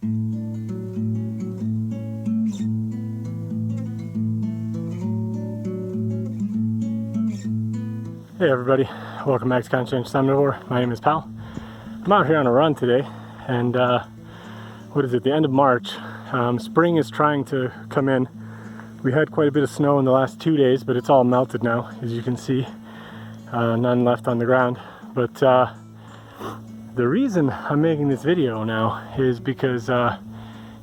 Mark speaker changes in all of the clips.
Speaker 1: Hey everybody, welcome back to Conscientious Omnivore. My name is Pal. I'm out here on a run today, and what is it, the end of March. Spring is trying to come in. We had quite a bit of snow in the last 2 days, but it's all melted now, as you can see. None left on the ground. But the reason I'm making this video now is because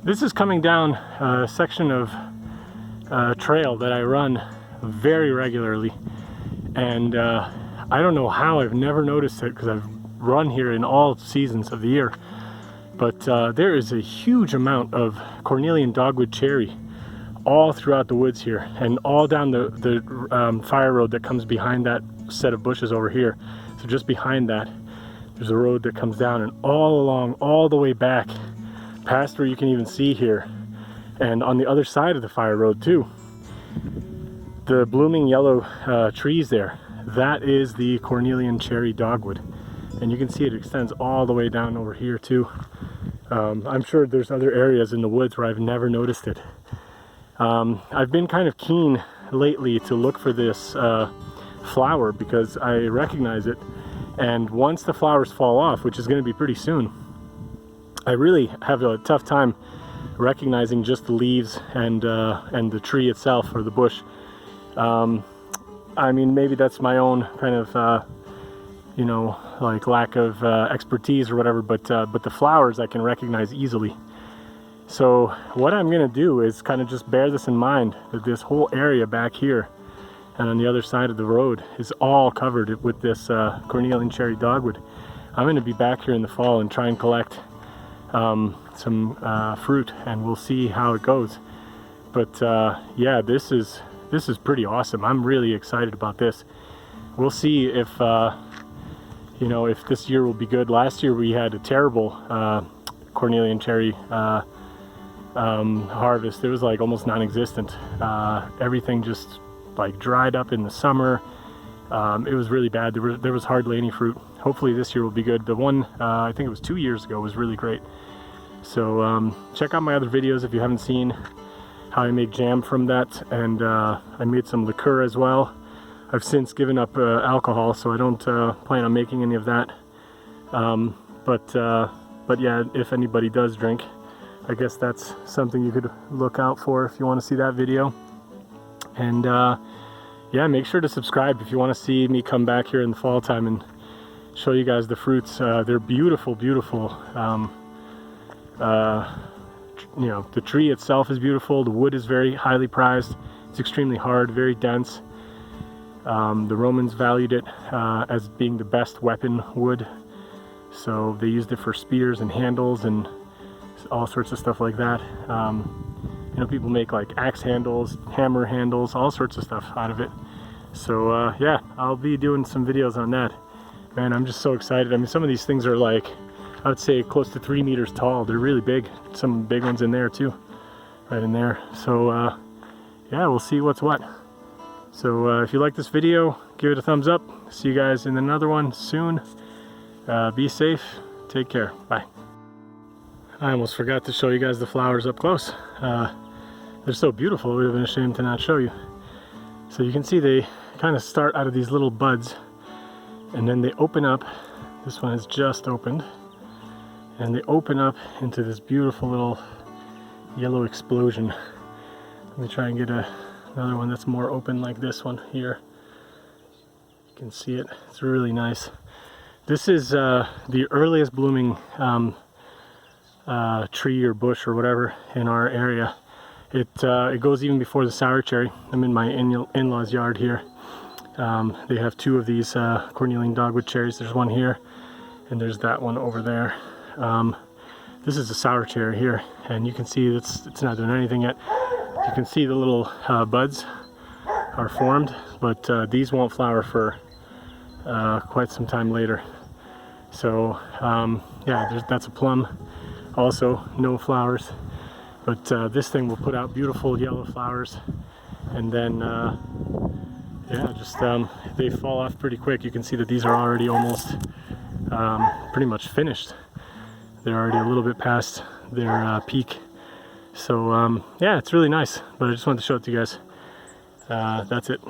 Speaker 1: this is coming down a section of trail that I run very regularly. And I don't know how I've never noticed it, because I've run here in all seasons of the year, but there is a huge amount of Cornelian dogwood cherry all throughout the woods here, and all down the fire road that comes behind that set of bushes over here. So just behind that there's a road that comes down, and all along, all the way back past where you can even see here, and on the other side of the fire road too, the blooming yellow trees there, that is the Cornelian cherry dogwood. And you can see it extends all the way down over here too. I'm sure there's other areas in the woods where I've never noticed it. I've been kind of keen lately to look for this flower, because I recognize it. And once the flowers fall off, which is going to be pretty soon, I really have a tough time recognizing just the leaves and the tree itself, or the bush. I mean, maybe that's my own kind of, you know, like lack of expertise or whatever, but the flowers I can recognize easily. So what I'm going to do is kind of just bear this in mind, that this whole area back here and on the other side of the road is all covered with this Cornelian cherry dogwood. I'm going to be back here in the fall and try and collect some fruit, and we'll see how it goes. But yeah, this is pretty awesome. I'm really excited about this. We'll see if you know, if this year will be good. Last year we had a terrible Cornelian cherry harvest. It was like almost non-existent. Everything just like dried up in the summer. It was really bad. There was hardly any fruit. Hopefully this year will be good. The one I think it was 2 years ago was really great. So check out my other videos if you haven't seen how I make jam from that, and I made some liqueur as well. I've since given up alcohol, so I don't plan on making any of that. But yeah, if anybody does drink, I guess that's something you could look out for if you want to see that video. And yeah, make sure to subscribe if you want to see me come back here in the fall time and show you guys the fruits. They're beautiful, beautiful. You know, the tree itself is beautiful. The wood is very highly prized. It's extremely hard, very dense. The Romans valued it as being the best weapon wood, so they used it for spears and handles and all sorts of stuff like that. You know, people make like axe handles, hammer handles, all sorts of stuff out of it. So yeah, I'll be doing some videos on that. Man, I'm just so excited. I mean, some of these things are like, I would say close to 3 meters tall. They're really big. Some big ones in there too, right in there. So yeah, we'll see what's what. So if you like this video, give it a thumbs up. See you guys in another one soon. Be safe. Take care. Bye. I almost forgot to show you guys the flowers up close. They're so beautiful, it would have been a shame to not show you. So you can see they kind of start out of these little buds, and then they open up. This one has just opened. And they open up into this beautiful little yellow explosion. Let me try and get another one that's more open, like this one here. You can see it. It's really nice. This is the earliest blooming tree or bush or whatever in our area. It goes even before the sour cherry. I'm in my in-laws yard here. They have 2 of these Cornelian dogwood cherries. There's one here, and there's that one over there. This is a sour cherry here, and you can see it's not doing anything yet. You can see the little buds are formed, but these won't flower for quite some time later. So yeah, that's a plum. Also no flowers, but this thing will put out beautiful yellow flowers, and then yeah, just they fall off pretty quick. You can see that these are already almost pretty much finished. They're already a little bit past their peak. So yeah, it's really nice, but I just wanted to show it to you guys. That's it.